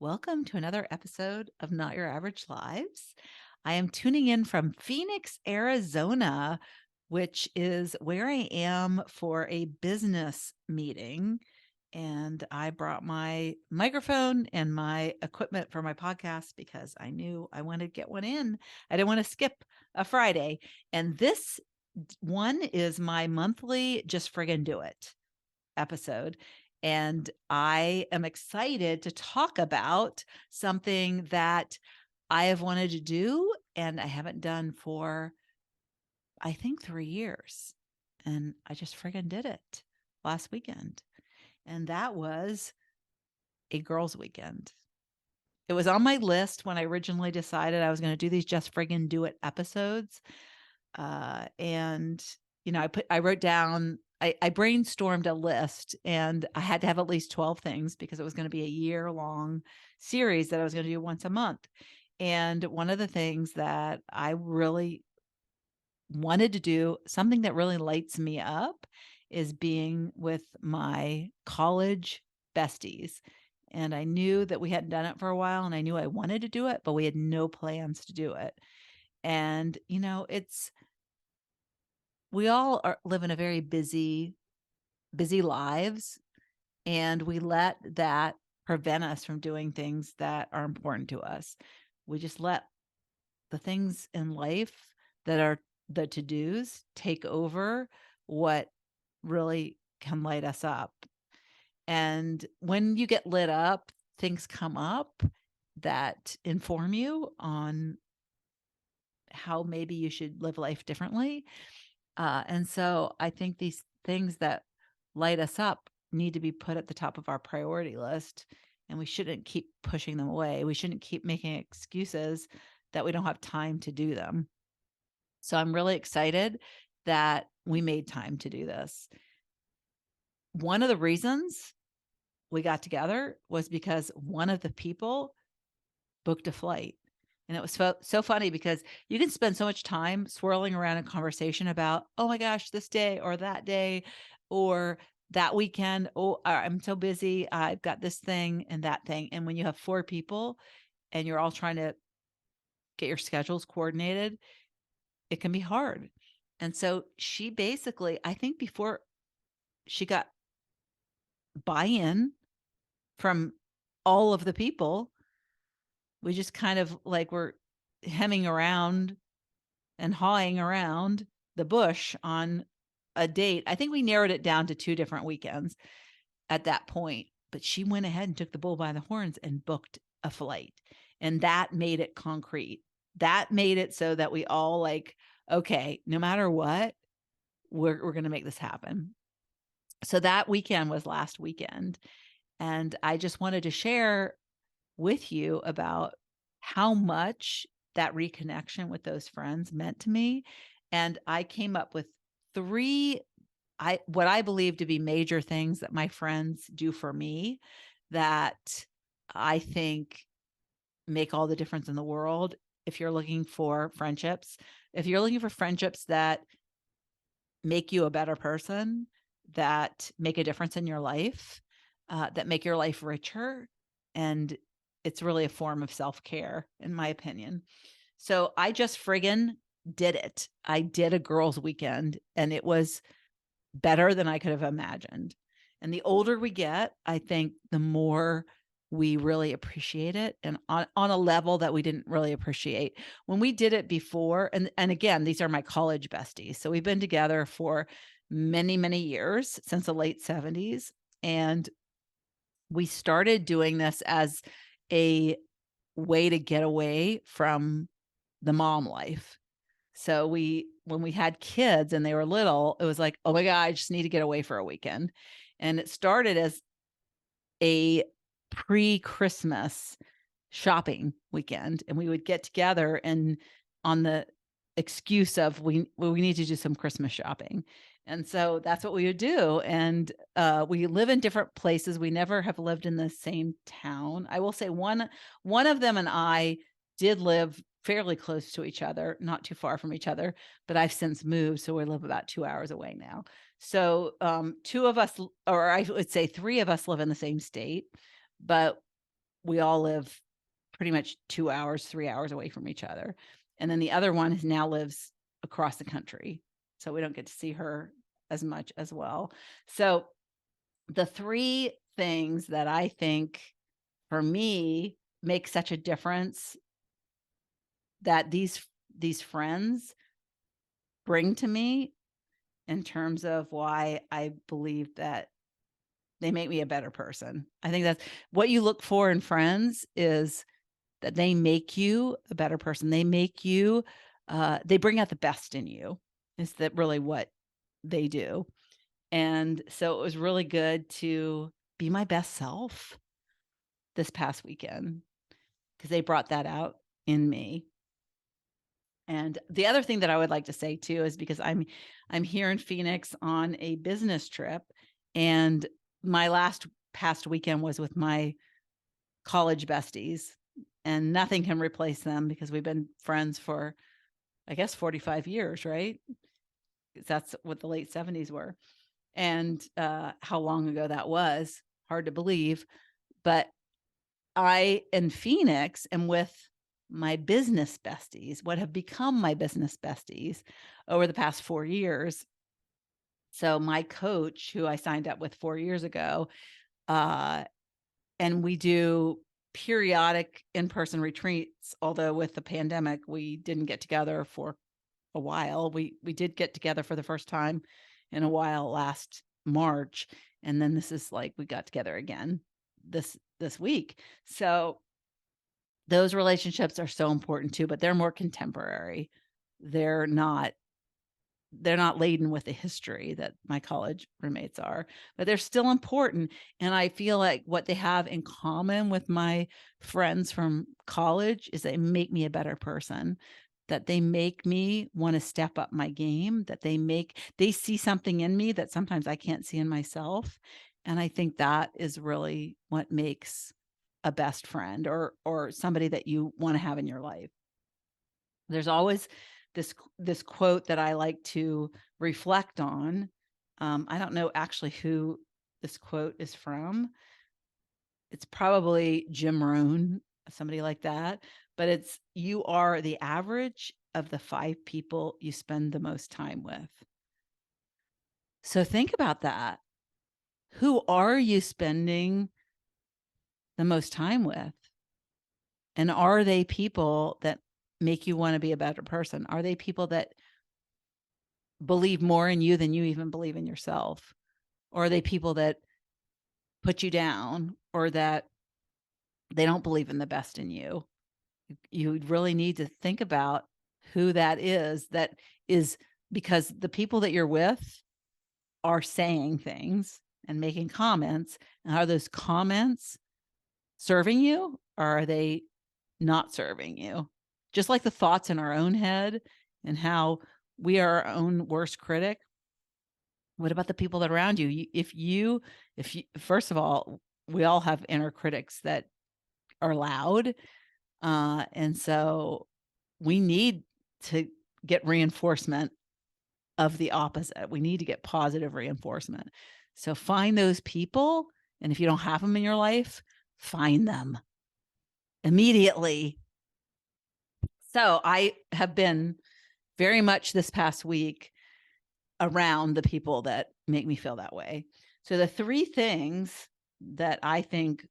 Welcome to another episode of Not Your Average Lives. I am tuning in from Phoenix, Arizona, which is where I am for a business meeting. And I brought my microphone and my equipment for my podcast because I knew I wanted to get one in. I didn't want to skip a Friday. And this one is my monthly Just Friggin Do It episode. And I am excited to talk about something that I have wanted to do and I haven't done for, I think, 3 years. And I just friggin' did it last weekend. And that was a girls' weekend. It was on my list when I originally decided I was going to do these Just Friggin' Do It episodes. And I wrote down, I brainstormed a list and I had to have at least 12 things because it was going to be a year-long series that I was going to do once a month. And one of the things that I really wanted to do, something that really lights me up, is being with my college besties. And I knew that we hadn't done it for a while and I knew I wanted to do it, but we had no plans to do it. And, we all live in a very busy lives, and we let that prevent us from doing things that are important to us. We just let the things in life that are the to-dos take over what really can light us up. And when you get lit up, things come up that inform you on how maybe you should live life differently. And so I think these things that light us up need to be put at the top of our priority list, and we shouldn't keep pushing them away. We shouldn't keep making excuses that we don't have time to do them. So I'm really excited that we made time to do this. One of the reasons we got together was because one of the people booked a flight. And it was so funny because you can spend so much time swirling around in conversation about, oh my gosh, this day or that day or that weekend. Oh, I'm so busy. I've got this thing and that thing. And when you have 4 people and you're all trying to get your schedules coordinated, it can be hard. And so she basically, I think before she got buy-in from all of the people, we just kind of like were hemming around and hawing around the bush on a date. I think we narrowed it down to 2 different weekends at that point, but she went ahead and took the bull by the horns and booked a flight. And that made it concrete. That made it so that we all like, okay, no matter what, we're going to make this happen. So that weekend was last weekend. And I just wanted to share with you about how much that reconnection with those friends meant to me. And I came up with 3 what I believe to be major things that my friends do for me that I think make all the difference in the world. If you're looking for friendships, if you're looking for friendships that make you a better person, that make a difference in your life, that make your life richer, and it's really a form of self-care, in my opinion. So I just friggin' did it. I did a girls' weekend, and it was better than I could have imagined. And the older we get, I think the more we really appreciate it, and on a level that we didn't really appreciate when we did it before. And again, these are my college besties. So we've been together for many, many years, since the late 70s. And we started doing this as a way to get away from the mom life. So when we had kids and they were little, it was like, oh my God, I just need to get away for a weekend. And it started as a pre-Christmas shopping weekend. And we would get together and on the excuse of we need to do some Christmas shopping. And so that's what we would do. And we live in different places. We never have lived in the same town. I will say one of them and I did live fairly close to each other, not too far from each other, but I've since moved. So we live about 2 hours away now. So 2 of us, or I would say 3 of us live in the same state, but we all live pretty much 2 hours, 3 hours away from each other. And then the other one now lives across the country. So we don't get to see her as much as well. So the three things that I think for me make such a difference that these friends bring to me in terms of why I believe that they make me a better person. I think that's what you look for in friends, is that they make you a better person. They make you, they bring out the best in you. Is that really what they do? And so it was really good to be my best self this past weekend, because they brought that out in me. And the other thing that I would like to say too is, because I'm here in Phoenix on a business trip, and my past weekend was with my college besties, and nothing can replace them because we've been friends for, I guess, 45 years, right? That's what the late 70s were. And how long ago that was, hard to believe. But I, in Phoenix, am with my business besties, what have become my business besties over the past 4 years. So my coach, who I signed up with 4 years ago, and we do periodic in-person retreats, although with the pandemic, we didn't get together for a while. We did get together for the first time in a while last March, and then this is like we got together again this week. So those relationships are so important too, but they're more contemporary. They're not laden with the history that my college roommates are, but they're still important. And I feel like what they have in common with my friends from college is they make me a better person, that they make me want to step up my game, that they see something in me that sometimes I can't see in myself. And I think that is really what makes a best friend, or somebody that you want to have in your life. There's always this quote that I like to reflect on. I don't know actually who this quote is from. It's probably Jim Rohn, somebody like that. But it's, you are the average of the 5 people you spend the most time with. So think about that. Who are you spending the most time with? And are they people that make you want to be a better person? Are they people that believe more in you than you even believe in yourself? Or are they people that put you down, or that they don't believe in the best in you? You really need to think about who that is, because the people that you're with are saying things and making comments. And are those comments serving you, or are they not serving you? Just like the thoughts in our own head and how we are our own worst critic. What about the people that are around you? If you, first of all, we all have inner critics that are loud. And so we need to get reinforcement of the opposite. We need to get positive reinforcement. So find those people. And if you don't have them in your life, find them immediately. So I have been very much this past week around the people that make me feel that way. So the 3 things that I think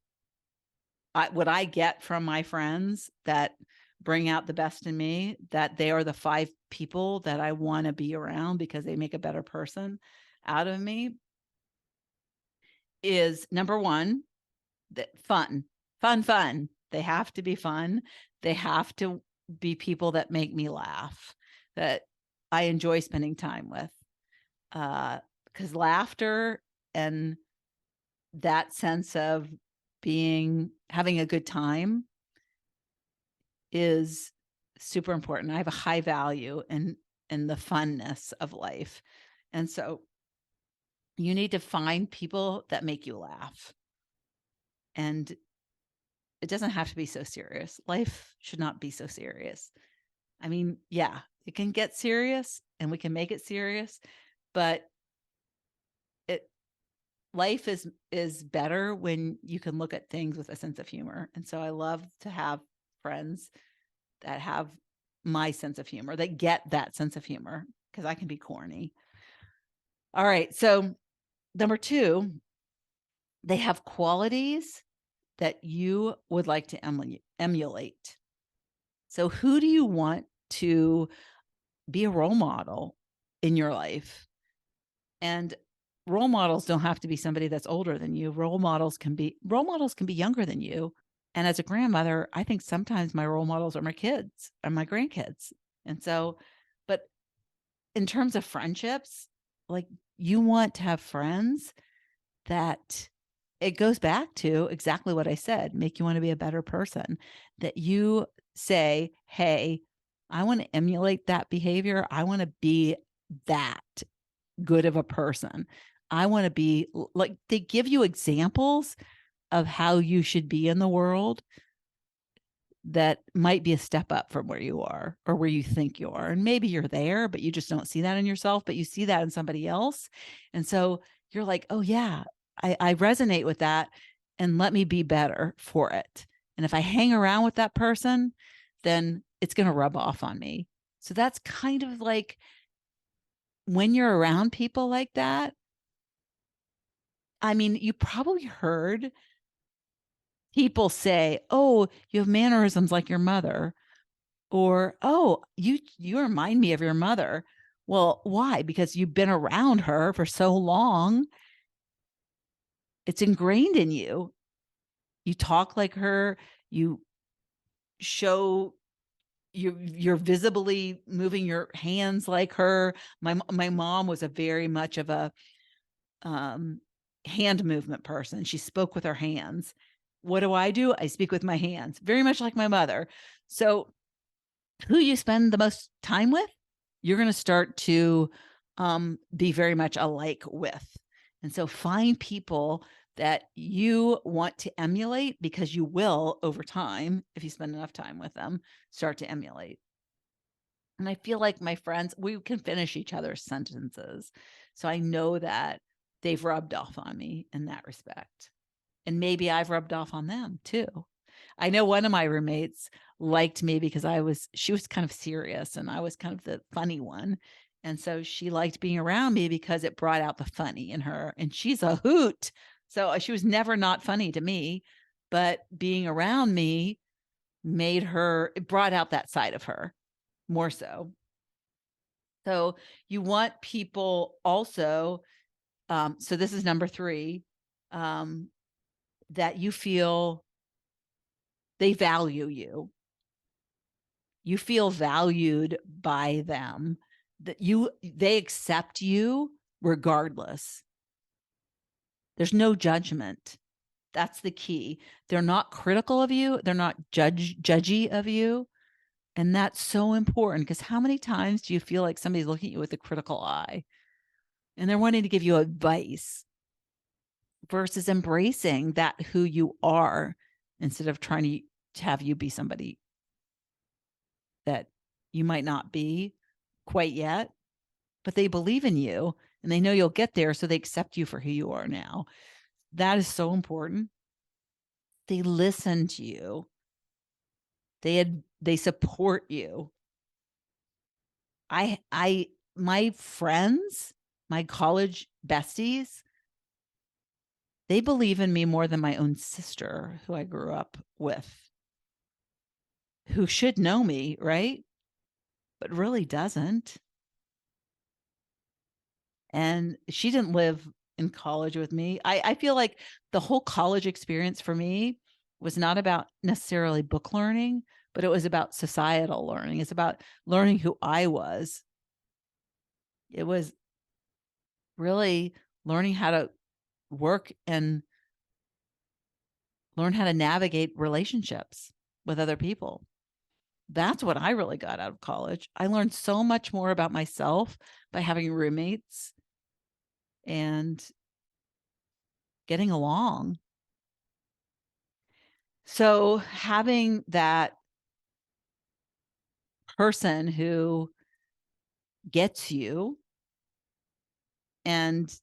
what I get from my friends that bring out the best in me, that they are the 5 people that I want to be around because they make a better person out of me, is number 1, that fun. They have to be fun. They have to be people that make me laugh, that I enjoy spending time with. Because laughter and that sense of having a good time is super important. I have a high value in the funness of life. And so you need to find people that make you laugh. And it doesn't have to be so serious. Life should not be so serious. I mean, yeah, it can get serious and we can make it serious, but life is better when you can look at things with a sense of humor. And so I love to have friends that have my sense of humor, that get that sense of humor, because I can be corny. All right. So number 2, they have qualities that you would like to emulate. So who do you want to be a role model in your life? And role models don't have to be somebody that's older than you. Role models can be younger than you. And as a grandmother, I think sometimes my role models are my kids and my grandkids. And so, but in terms of friendships, like, you want to have friends that, it goes back to exactly what I said, make you want to be a better person, that you say, hey, I want to emulate that behavior. I want to be that good of a person. I want to be like, they give you examples of how you should be in the world that might be a step up from where you are or where you think you are. And maybe you're there, but you just don't see that in yourself, but you see that in somebody else. And so you're like, oh, yeah, I resonate with that. And let me be better for it. And if I hang around with that person, then it's going to rub off on me. So that's kind of like, when you're around people like that, I mean, you probably heard people say, oh, you have mannerisms like your mother. Or, oh, you remind me of your mother. Well, why? Because you've been around her for so long. It's ingrained in you. You talk like her. You show, you're visibly moving your hands like her. My mom was a very much of a hand movement person. She spoke with her hands. What do? I speak with my hands, very much like my mother. So who you spend the most time with, you're going to start to be very much alike with. And so find people that you want to emulate, because you will, over time, if you spend enough time with them, start to emulate. And I feel like my friends, we can finish each other's sentences. So I know that they've rubbed off on me in that respect. And maybe I've rubbed off on them too. I know one of my roommates liked me because she was kind of serious and I was kind of the funny one. And so she liked being around me because it brought out the funny in her. And she's a hoot. So she was never not funny to me, but being around me it brought out that side of her more so. So you want people also, so this is number 3, that you feel they value you. You feel valued by them, that they accept you regardless. There's no judgment. That's the key. They're not critical of you. They're not judgy of you. And that's so important, because how many times do you feel like somebody's looking at you with a critical eye and they're wanting to give you advice versus embracing that who you are, instead of trying to have you be somebody that you might not be quite yet, but they believe in you and they know you'll get there. So they accept you for who you are now. That is so important. They listen to you. They support you. My friends, my college besties, they believe in me more than my own sister, who I grew up with, who should know me, right? But really doesn't. And she didn't live in college with me. I feel like the whole college experience for me was not about necessarily book learning, but it was about societal learning. It's about learning who I was. It was really learning how to work and learn how to navigate relationships with other people. That's what I really got out of college. I learned so much more about myself by having roommates and getting along. So having that person who gets you and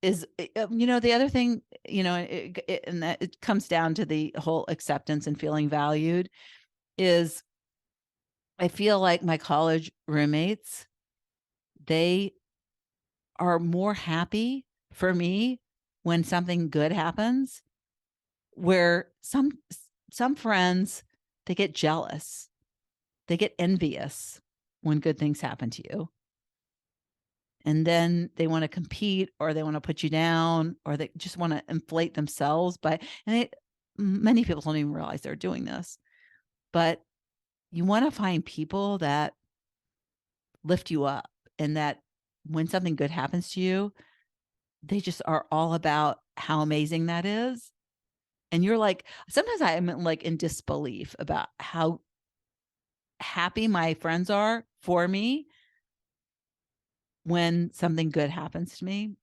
is, the other thing, and that it comes down to the whole acceptance and feeling valued, is I feel like my college roommates, they are more happy for me when something good happens, where some friends, they get jealous. They get envious when good things happen to you. And then they want to compete, or they want to put you down, or they just want to inflate themselves many people don't even realize they're doing this. But you want to find people that lift you up, and that when something good happens to you, they just are all about how amazing that is. And you're like, sometimes I am like in disbelief about how happy my friends are for me when something good happens to me.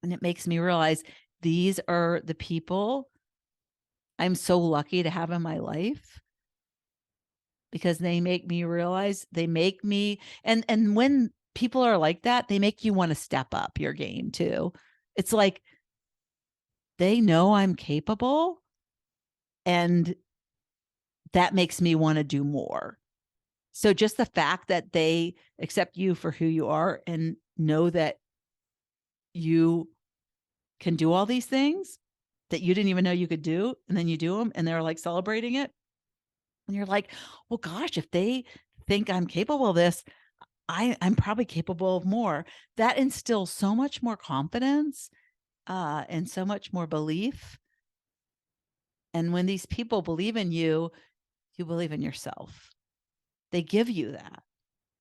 And it makes me realize these are the people I'm so lucky to have in my life, because they make me realize, they make me, and when people are like that, they make you want to step up your game too. It's like they know I'm capable, and that makes me want to do more. So just the fact that they accept you for who you are and know that you can do all these things that you didn't even know you could do, and then you do them, and they're like celebrating it. And you're like, well, gosh, if they think I'm capable of this, I'm probably capable of more. That instills so much more confidence, and so much more belief. And when these people believe in you, you believe in yourself. They give you that.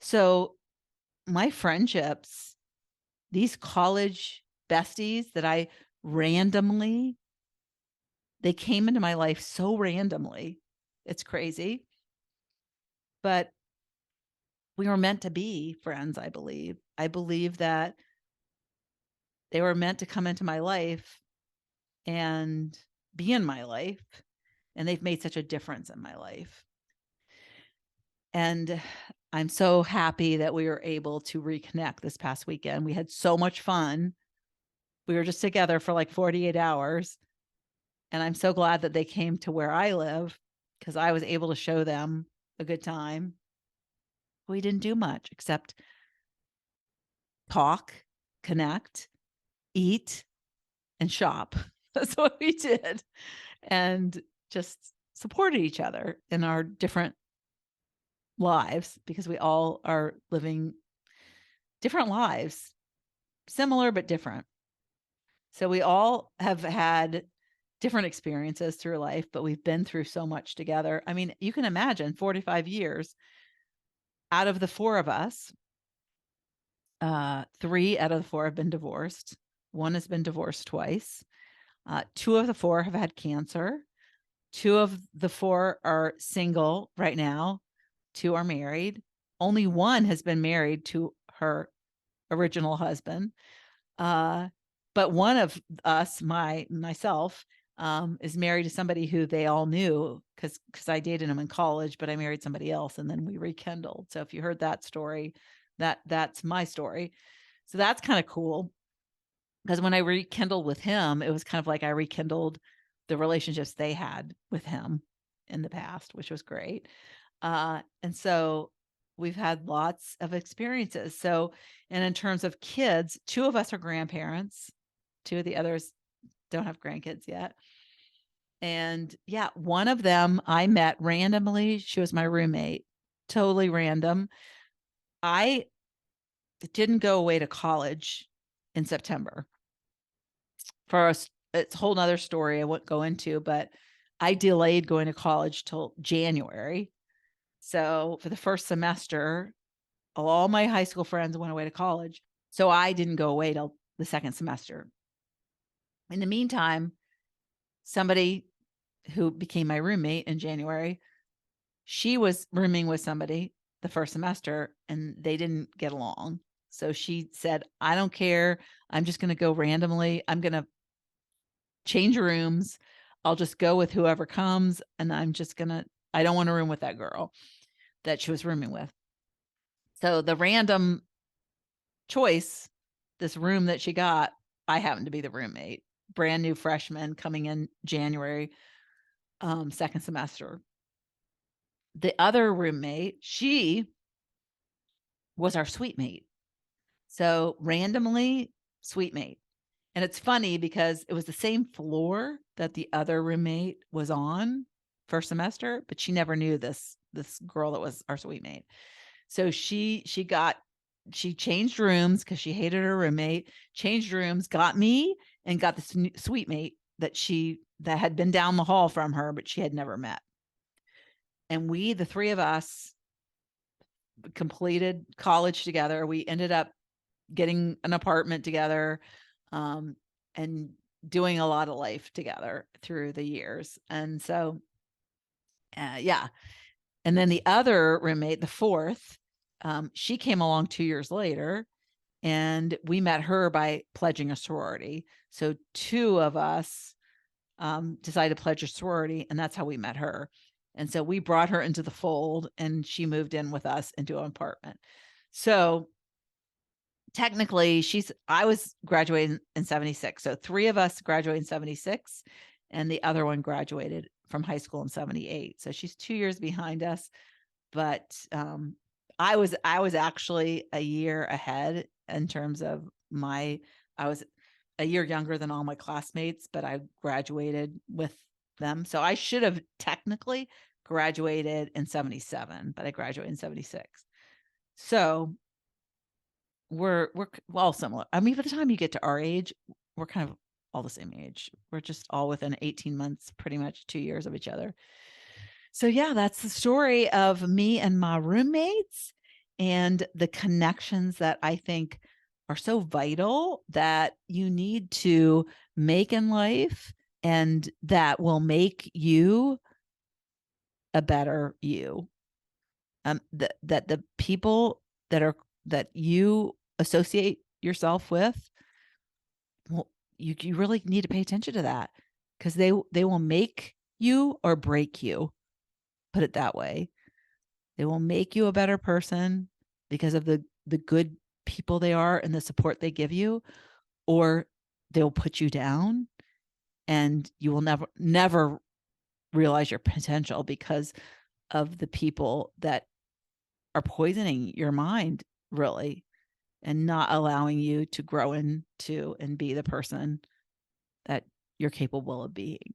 So my friendships, these college besties that I randomly, they came into my life so randomly. It's crazy. But we were meant to be friends, I believe. I believe that they were meant to come into my life and be in my life, and they've made such a difference in my life. And I'm so happy that we were able to reconnect this past weekend. We had so much fun. We were just together for like 48 hours. And I'm so glad that they came to where I live, because I was able to show them a good time. We didn't do much except talk, connect, eat, and shop. That's what we did. And just supported each other in our different lives, because we all are living different lives, similar but different. So we all have had different experiences through life, but we've been through so much together. I mean, you can imagine 45 years. Out of the four of us, 3 out of the 4 have been divorced. One has been divorced twice. 2 of the 4 have had cancer. 2 of the 4 are single right now. 2 are married. Only 1 has been married to her original husband. But one of us, myself, is married to somebody who they all knew, because I dated him in college, but I married somebody else, and then we rekindled. So if you heard that story, that's my story. So that's kind of cool, because when I rekindled with him, it was kind of like I rekindled the relationships they had with him in the past, which was great. And so we've had lots of experiences. So, and in terms of kids, 2 of us are grandparents. 2 of the others don't have grandkids yet. And yeah, one of them I met randomly. She was my roommate, totally random. I didn't go away to college in September. For us, it's a whole nother story I won't go into, but I delayed going to college till January. So for the first semester, all my high school friends went away to college. So I didn't go away till the second semester. In the meantime, somebody who became my roommate in January, she was rooming with somebody the first semester, and they didn't get along. So she said, I don't care. I'm just going to go randomly. I'm going to change rooms. I'll just go with whoever comes. And I don't want to room with that girl that she was rooming with. So the random choice, this room that she got, I happened to be the roommate, brand new freshman coming in January, second semester. The other roommate, she was our suite mate. So randomly suite mate. And it's funny because it was the same floor that the other roommate was on first semester, but she never knew this girl that was our suite mate. So she changed rooms because she hated her roommate, changed rooms, got me, and got this suite mate that had been down the hall from her, but she had never met. And we, the three of us, completed college together. We ended up getting an apartment together, and doing a lot of life together through the years. And so, yeah. And then the other roommate, the fourth, she came along 2 years later, and we met her by pledging a sorority. So two of us decided to pledge a sorority, and that's how we met her. And so we brought her into the fold, and she moved in with us into an apartment. So technically I was graduating in 76. So three of us graduated in 76, and the other one graduated from high school in 78. So she's 2 years behind us. But I was actually a year ahead in terms of I was a year younger than all my classmates, but I graduated with them. So I should have technically graduated in 77, but I graduated in 76. So we're all similar. I mean, by the time you get to our age, we're kind of all the same age. We're just all within 18 months, pretty much 2 years of each other. So yeah, that's the story of me and my roommates, and the connections that I think are so vital that you need to make in life, and that will make you a better you. That the people that you associate yourself with, well, you really need to pay attention to that, because they will make you or break you. Put it that way. They will make you a better person because of the good people they are and the support they give you, or they'll put you down, and you will never realize your potential because of the people that are poisoning your mind, really, and not allowing you to grow into and be the person that you're capable of being.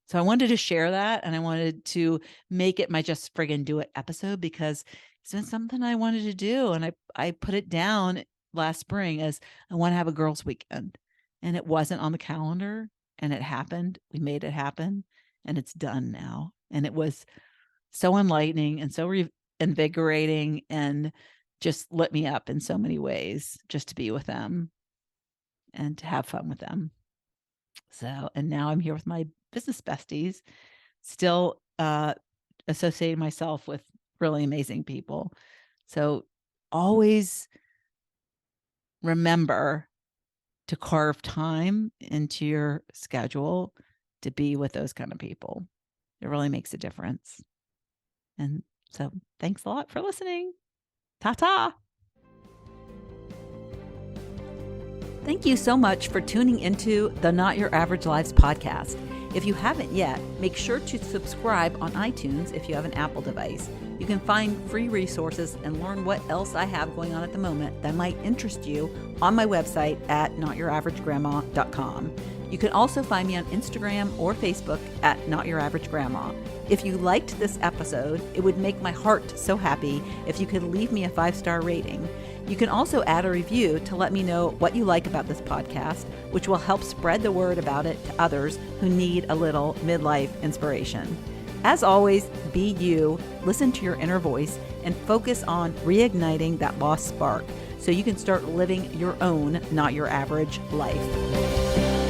So I wanted to share that, and I wanted to make it my Just Friggin Do It episode, because it's been something I wanted to do. And I put it down last spring as I want to have a girls' weekend, and it wasn't on the calendar, and it happened. We made it happen, and it's done now. And it was so enlightening and so invigorating, and just lit me up in so many ways just to be with them and to have fun with them. So, and now I'm here with my business besties, still associating myself with really amazing people. So always remember to carve time into your schedule to be with those kind of people. It really makes a difference. And so thanks a lot for listening. Ta-ta. Thank you so much for tuning into the Not Your Average Lives podcast. If you haven't yet, make sure to subscribe on iTunes if you have an Apple device. You can find free resources and learn what else I have going on at the moment that might interest you on my website at notyouraverage.grandma.com. You can also find me on Instagram or Facebook at Not Your Average Grandma. If you liked this episode, it would make my heart so happy if you could leave me a 5-star rating. You can also add a review to let me know what you like about this podcast, which will help spread the word about it to others who need a little midlife inspiration. As always, be you, listen to your inner voice, and focus on reigniting that lost spark so you can start living your own Not Your Average life.